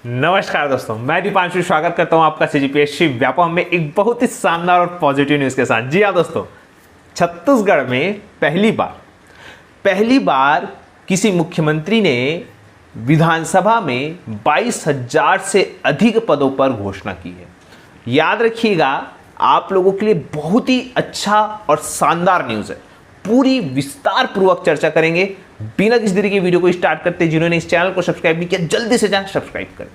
नमस्कार दोस्तों, मैं दीपांशु स्वागत करता हूं आपका सीजीपीएससी व्यापम में एक बहुत ही शानदार और पॉजिटिव न्यूज़ के साथ। जी हाँ दोस्तों, छत्तीसगढ़ में पहली बार किसी मुख्यमंत्री ने विधानसभा में 22,000 से अधिक पदों पर घोषणा की है। याद रखिएगा, आप लोगों के लिए बहुत ही अच्छा और शानदार न्यूज़ है। पूरी विस्तार पूर्वक चर्चा करेंगे। बिना किसी देरी के वीडियो को स्टार्ट करते हैं। जिन्होंने इस चैनल को सब्सक्राइब नहीं किया, जल्दी से जाएं सब्सक्राइब करें।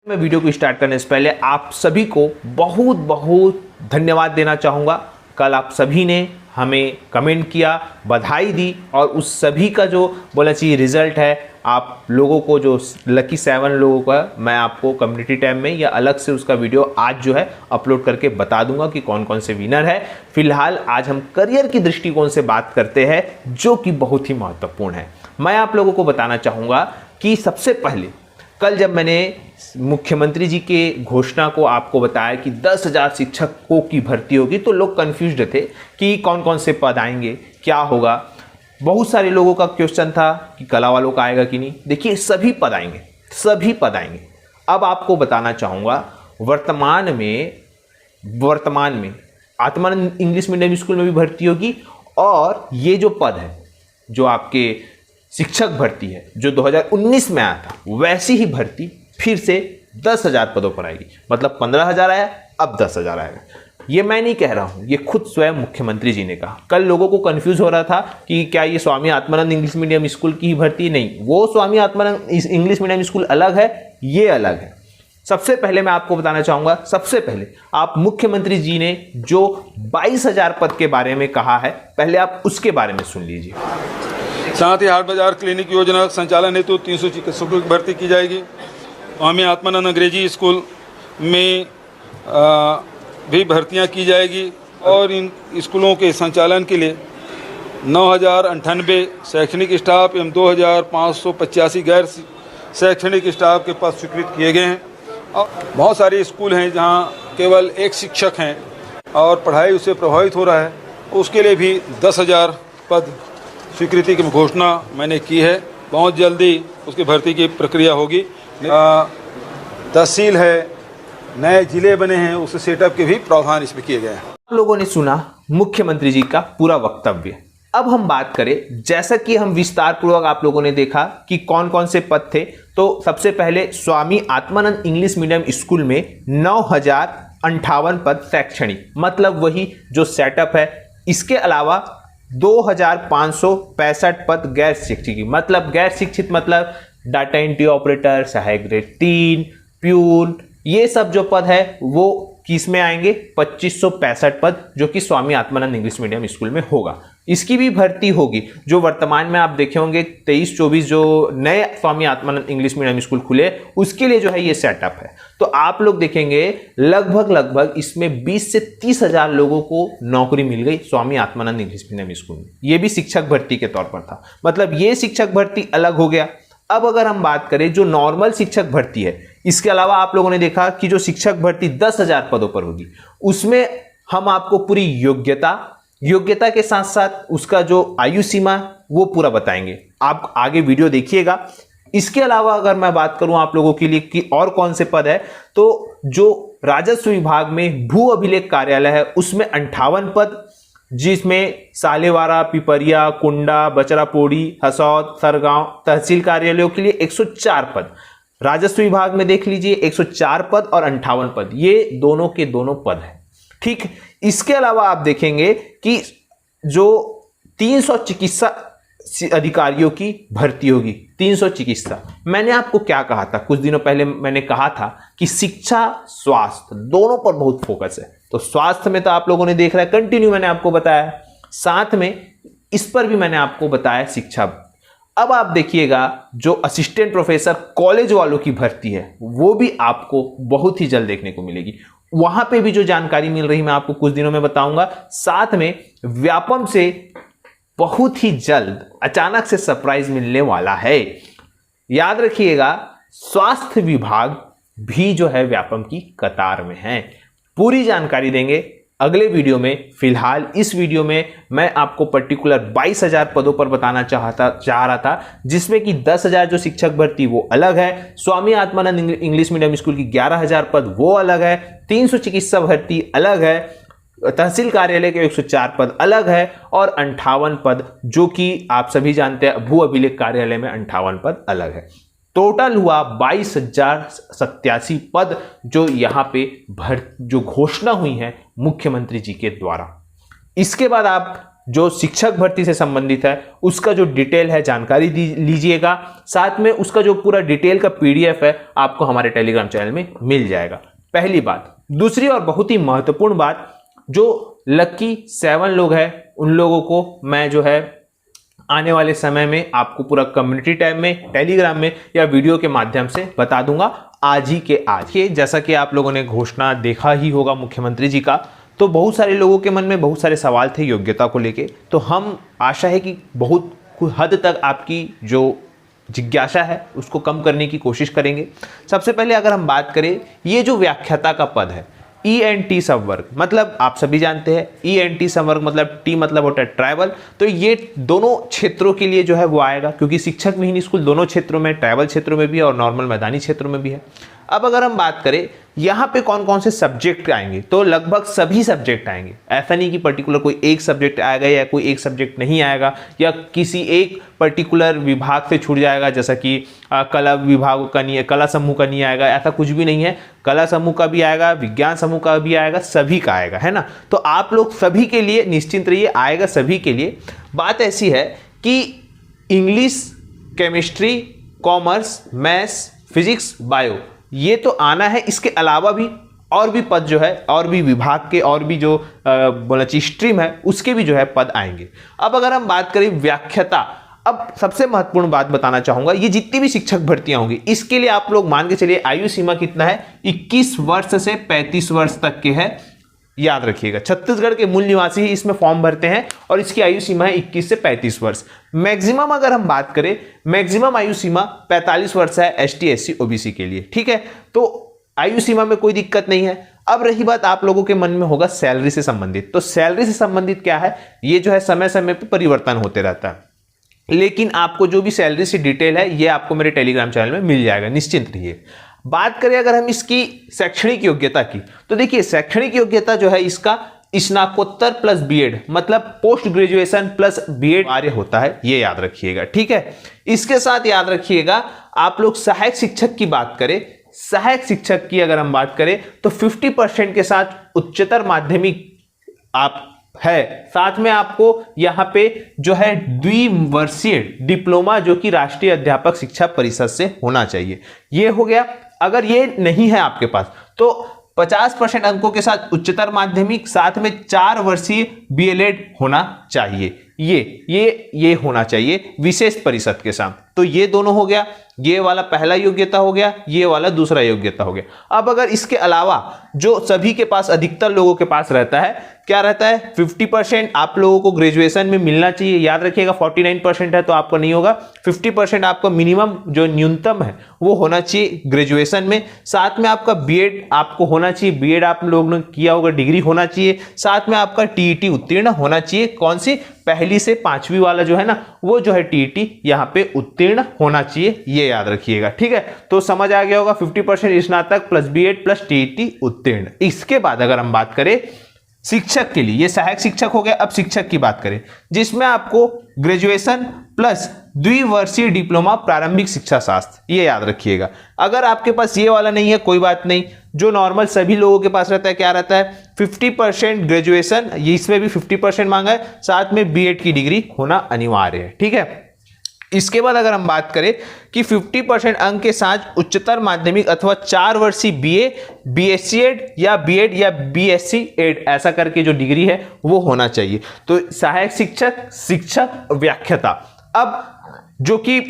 मैं वीडियो को स्टार्ट करने से पहले आप सभी को बहुत बहुत धन्यवाद देना चाहूंगा। कल आप सभी ने हमें कमेंट किया, बधाई दी और उस सभी का जो बोला चाहिए रिजल्ट है, आप लोगों को जो लकी 7 लोगों का मैं आपको कम्युनिटी टैब में या अलग से उसका वीडियो आज जो है अपलोड करके बता दूंगा कि कौन कौन से विनर है। फिलहाल आज हम करियर की दृष्टिकोण से बात करते हैं, जो कि बहुत ही महत्वपूर्ण है। मैं आप लोगों को बताना चाहूँगा कि सबसे पहले कल जब मैंने मुख्यमंत्री जी के घोषणा को आपको बताया कि 10,000 शिक्षकों की भर्ती होगी, तो लोग कंफ्यूज्ड थे कि कौन कौन से पद आएंगे, क्या होगा। बहुत सारे लोगों का क्वेश्चन था कि कला वालों का आएगा कि नहीं। देखिए, सभी पद आएंगे। अब आपको बताना चाहूँगा, वर्तमान में आत्मानंद इंग्लिश मीडियम स्कूल में भी भर्ती होगी और ये जो पद है, जो आपके शिक्षक भर्ती है, जो 2019 में आया था, वैसी ही भर्ती फिर से 10,000 पदों पर आएगी। मतलब 15,000 आया, अब 10,000 आएगा। ये मैं नहीं कह रहा हूँ, ये खुद स्वयं मुख्यमंत्री जी ने कहा। कल लोगों को कंफ्यूज हो रहा था कि क्या ये Swami Atmanand English medium school की भर्ती? नहीं, वो Swami Atmanand English medium school अलग है, ये अलग है। सबसे पहले मैं आपको बताना चाहूंगा, सबसे पहले आप मुख्यमंत्री जी ने जो 22,000 पद के बारे में कहा है, पहले आप उसके बारे में सुन लीजिए। साथ ही हाट बाजार क्लिनिक योजना संचालन हेतु 300 चिकित्सकों की भर्ती की जाएगी। स्वामी आत्मानंद अंग्रेजी स्कूल में भी भर्तियां की जाएगी और इन स्कूलों के संचालन के लिए 9,098 शैक्षणिक स्टाफ एवं 2,585 गैर शैक्षणिक स्टाफ के पद स्वीकृत किए गए हैं। और बहुत सारे स्कूल हैं जहां केवल एक शिक्षक हैं और पढ़ाई उससे प्रभावित हो रहा है, उसके लिए भी 10,000 पद स्वीकृति की घोषणा मैंने की है। बहुत जल्दी उसकी भर्ती की प्रक्रिया होगी। तहसील है, नए जिले बने हैं, उस सेटअप के भी प्रावधान इसमें किए गए हैं। आप लोगों ने सुना मुख्यमंत्री जी का पूरा वक्तव्य। अब हम बात करें, जैसा कि हम विस्तार पूर्वक आप लोगों ने देखा कि कौन कौन से पद थे, तो सबसे पहले Swami Atmanand English medium school में 9,058 पद शैक्षणिक, मतलब वही जो सेटअप है। इसके अलावा 2,565 पद गैर शिक्षित, मतलब गैर शिक्षित मतलब डाटा एंट्री ऑपरेटर, सहायक ग्रेड 3, प्यून, ये सब जो पद है वो किस में आएंगे? 2,565 पद, जो कि Swami Atmanand English medium school में होगा। इसकी भी भर्ती होगी। जो वर्तमान में आप देखे होंगे 23-24 जो नए Swami Atmanand English medium school खुले, उसके लिए जो है ये सेटअप है। तो आप लोग देखेंगे लगभग इसमें 20 से 30,000 लोगों को नौकरी मिल गई Swami Atmanand English medium school में। ये भी शिक्षक भर्ती के तौर पर था, मतलब ये शिक्षक भर्ती अलग हो गया। अब अगर हम बात करें जो नॉर्मल शिक्षक भर्ती है, इसके अलावा आप लोगों ने देखा कि जो शिक्षक भर्ती 10,000 पदों पर होगी, उसमें हम आपको पूरी योग्यता के साथ साथ उसका जो आयु सीमा वो पूरा बताएंगे। आप आगे वीडियो देखिएगा। इसके अलावा अगर मैं बात करूं आप लोगों के लिए कि और कौन से पद है, तो जो राजस्व विभाग में भू अभिलेख कार्यालय है, उसमें 58 पद, जिसमें सालेवारा, पिपरिया, कुंडा, बचरापोड़ी, हसौद, सरगांव तहसील कार्यालयों के लिए 104 पद। राजस्व विभाग में देख लीजिए 104 पद और 58 पद, ये दोनों के दोनों पद हैं। ठीक, इसके अलावा आप देखेंगे कि जो 300 चिकित्सा अधिकारियों की भर्ती होगी। 300 चिकित्सा, मैंने आपको क्या कहा था कुछ दिनों पहले? मैंने कहा था कि शिक्षा स्वास्थ्य दोनों पर बहुत फोकस है। तो स्वास्थ्य में तो आप लोगों ने देख रहा है, कंटिन्यू मैंने आपको बताया, साथ में इस पर भी मैंने आपको बताया शिक्षा। अब आप देखिएगा जो असिस्टेंट प्रोफेसर कॉलेज वालों की भर्ती है, वो भी आपको बहुत ही जल्द देखने को मिलेगी। वहां पे भी जो जानकारी मिल रही मैं आपको कुछ दिनों में बताऊंगा। साथ में व्यापम से बहुत ही जल्द अचानक से सरप्राइज मिलने वाला है। याद रखिएगा, स्वास्थ्य विभाग भी जो है व्यापम की कतार में हैं। पूरी जानकारी देंगे अगले वीडियो में। फिलहाल इस वीडियो में मैं आपको पर्टिकुलर 22,000 पदों पर बताना चाह रहा था, जिसमें कि 10,000 जो शिक्षक भर्ती वो अलग है, Swami Atmanand English medium school की 11,000 पद वो अलग है, 300 चिकित्सा भर्ती अलग है, तहसील कार्यालय के 104 पद अलग है और 58 पद जो कि आप सभी जानते हैं भू अभिलेख कार्यालय में 58 पद अलग है। टोटल हुआ 22,087 पद जो यहाँ पे जो घोषणा हुई है मुख्यमंत्री जी के द्वारा। इसके बाद आप जो शिक्षक भर्ती से संबंधित है उसका जो डिटेल है जानकारी लीजिएगा, साथ में उसका जो पूरा डिटेल का PDF है आपको हमारे टेलीग्राम चैनल में मिल जाएगा। पहली बात। दूसरी और बहुत ही महत्वपूर्ण बात, जो लकी 7 लोग हैं उन लोगों को मैं जो है आने वाले समय में आपको पूरा कम्युनिटी टैब में, टेलीग्राम में या वीडियो के माध्यम से बता दूंगा आज ही के आज। जैसा कि आप लोगों ने घोषणा देखा ही होगा मुख्यमंत्री जी का, तो बहुत सारे लोगों के मन में बहुत सारे सवाल थे योग्यता को लेके। तो हम आशा है कि बहुत हद तक आपकी जो जिज्ञासा है उसको कम करने की कोशिश करेंगे। सबसे पहले अगर हम बात करें, ये जो व्याख्याता का पद है ENT संवर्ग, मतलब आप सभी जानते हैं ENT संवर्ग मतलब T मतलब होता है ट्राइबल, तो ये दोनों क्षेत्रों के लिए जो है वो आएगा, क्योंकि शिक्षक विहीन स्कूल दोनों क्षेत्रों में, ट्राइबल क्षेत्रों में भी और नॉर्मल मैदानी क्षेत्रों में भी है। अब अगर हम बात करें यहाँ पे कौन कौन से सब्जेक्ट आएंगे, तो लगभग सभी सब्जेक्ट आएंगे। ऐसा नहीं कि पर्टिकुलर कोई एक सब्जेक्ट आएगा या कोई एक सब्जेक्ट नहीं आएगा या किसी एक पर्टिकुलर विभाग से छूट जाएगा, जैसा कि कला विभाग का नहीं है, कला समूह का नहीं आएगा, ऐसा कुछ भी नहीं है। कला समूह का भी आएगा, विज्ञान समूह का भी आएगा, सभी का आएगा, है ना। तो आप लोग सभी के लिए निश्चिंत रहिए, आएगा सभी के लिए। बात ऐसी है कि English, chemistry, commerce, maths, physics, bio ये तो आना है। इसके अलावा भी और भी पद जो है, और भी विभाग के और भी जो बोला चाहिए स्ट्रीम है उसके भी जो है पद आएंगे। अब अगर हम बात करें व्याख्याता, अब सबसे महत्वपूर्ण बात बताना चाहूंगा, ये जितनी भी शिक्षक भर्तियां होंगी इसके लिए आप लोग मान के चलिए आयु सीमा कितना है, 21 वर्ष से 35 वर्ष तक के है। याद रखिएगा, छत्तीसगढ़ के मूल निवासी ही इसमें फॉर्म भरते हैं और इसकी आयु सीमा है 21 से 35 वर्ष। मैक्सिमम अगर हम बात करें, मैक्सिमम आयु सीमा 45 वर्ष है ST SC OBC के लिए, ठीक है। तो आयु सीमा में कोई दिक्कत नहीं है। अब रही बात आप लोगों के मन में होगा सैलरी से संबंधित, तो सैलरी से संबंधित क्या है, ये जो है समय समय पर परिवर्तन होते रहता है, लेकिन आपको जो भी सैलरी से डिटेल है ये आपको मेरे टेलीग्राम चैनल में मिल जाएगा, निश्चिंत रहिए। बात करें अगर हम इसकी शैक्षणिक योग्यता की, तो देखिए शैक्षणिक योग्यता जो है इसका स्नातकोत्तर प्लस B.Ed मतलब पोस्ट ग्रेजुएशन प्लस B.Ed कार्य होता है, ये याद रखिएगा, ठीक है। इसके साथ याद रखिएगा आप लोग सहायक शिक्षक की बात करें, सहायक शिक्षक की अगर हम बात करें तो 50% के साथ उच्चतर माध्यमिक आप है, साथ में आपको यहां पे जो है द्विवर्षीय डिप्लोमा जो कि राष्ट्रीय अध्यापक शिक्षा परिषद से होना चाहिए, ये हो गया। अगर ये नहीं है आपके पास तो 50% अंकों के साथ उच्चतर माध्यमिक, साथ में 4 वर्षीय BLED होना चाहिए, ये होना चाहिए विशेष परिषद के साथ। तो ये दोनों हो गया, ये वाला पहला योग्यता हो गया, ये वाला दूसरा योग्यता हो गया। अब अगर इसके अलावा जो सभी के पास, अधिकतर लोगों के पास रहता है, क्या रहता है, 50% आप लोगों को ग्रेजुएशन में मिलना चाहिए। याद रखिएगा 49% है तो आपको नहीं होगा, 50% आपका मिनिमम जो न्यूनतम है वो होना चाहिए ग्रेजुएशन में। साथ में आपका B.Ed आपको होना चाहिए, B.Ed आप लोगों ने किया होगा, डिग्री होना चाहिए। साथ में आपका TET उत्तीर्ण होना चाहिए, कौन सी, पहली से 5वीं वाला जो है ना वो जो है TET यहाँ पे उत्तीर्ण होना चाहिए, ये याद रखिएगा, ठीक है। तो समझ आ गया होगा 50% स्नातक प्लस B.Ed प्लस TET उत्तीर्ण। इसके बाद अगर हम बात करें शिक्षक के लिए, ये सहायक शिक्षक हो गया। अब शिक्षक की बात करें जिसमें आपको ग्रेजुएशन प्लस द्विवर्षीय डिप्लोमा प्रारंभिक शिक्षा शास्त्र, ये याद रखिएगा। अगर आपके पास ये वाला नहीं है कोई बात नहीं, जो नॉर्मल सभी लोगों के पास रहता है, क्या रहता है, 50% ग्रेजुएशन, ये इसमें भी 50% मांगा है, साथ में B.Ed की डिग्री होना अनिवार्य है, ठीक है। इसके बाद अगर हम बात करें कि 50% अंक के साथ उच्चतर माध्यमिक अथवा 4 वर्षीय BA, BSc या B.Ed या BSc एड ऐसा करके जो डिग्री है वो होना चाहिए। तो सहायक शिक्षक, शिक्षक, व्याख्याता। अब जो कि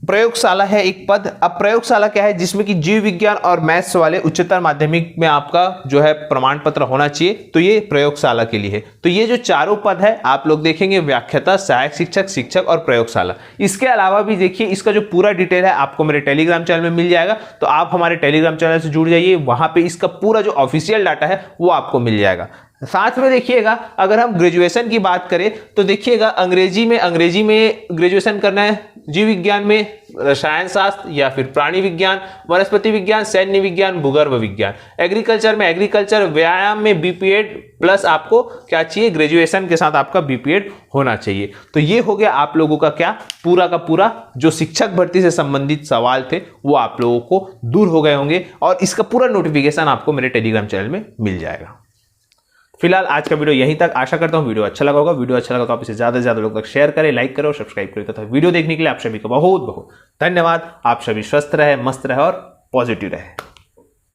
प्रयोगशाला है एक पद। अब प्रयोगशाला क्या है, जिसमें कि जीव विज्ञान और मैथ्स वाले उच्चतर माध्यमिक में आपका जो है प्रमाण पत्र होना चाहिए, तो ये प्रयोगशाला के लिए है। तो ये जो चारों पद है आप लोग देखेंगे, व्याख्याता, सहायक शिक्षक, शिक्षक और प्रयोगशाला। इसके अलावा भी देखिए इसका जो पूरा डिटेल है आपको मेरे टेलीग्राम चैनल में मिल जाएगा, तो आप हमारे टेलीग्राम चैनल से जुड़ जाइए, वहां पे इसका पूरा जो ऑफिशियल डाटा है वो आपको मिल जाएगा। साथ में देखिएगा अगर हम ग्रेजुएशन की बात करें तो देखिएगा अंग्रेजी में ग्रेजुएशन करना है, जीव विज्ञान में रसायन शास्त्र या फिर प्राणी विज्ञान, वनस्पति विज्ञान, सैन्य विज्ञान, भूगर्भ विज्ञान, एग्रीकल्चर में एग्रीकल्चर, व्यायाम में बीपीएड प्लस आपको क्या चाहिए, ग्रेजुएशन के साथ आपका बीपीएड होना चाहिए। तो ये हो गया आप लोगों का क्या पूरा का पूरा जो शिक्षक भर्ती से संबंधित सवाल थे वो आप लोगों को दूर हो गए होंगे, और इसका पूरा नोटिफिकेशन आपको मेरे टेलीग्राम चैनल में मिल जाएगा। फिलहाल आज का वीडियो यहीं तक। आशा करता हूं वीडियो अच्छा लगा होगा। वीडियो अच्छा लगा तो आप इसे ज्यादा से ज्यादा लोग तक शेयर करें, लाइक करें और सब्सक्राइब करें। तथा वीडियो देखने के लिए आप सभी का बहुत बहुत धन्यवाद। आप सभी स्वस्थ रहे, मस्त रहे और पॉजिटिव रहे।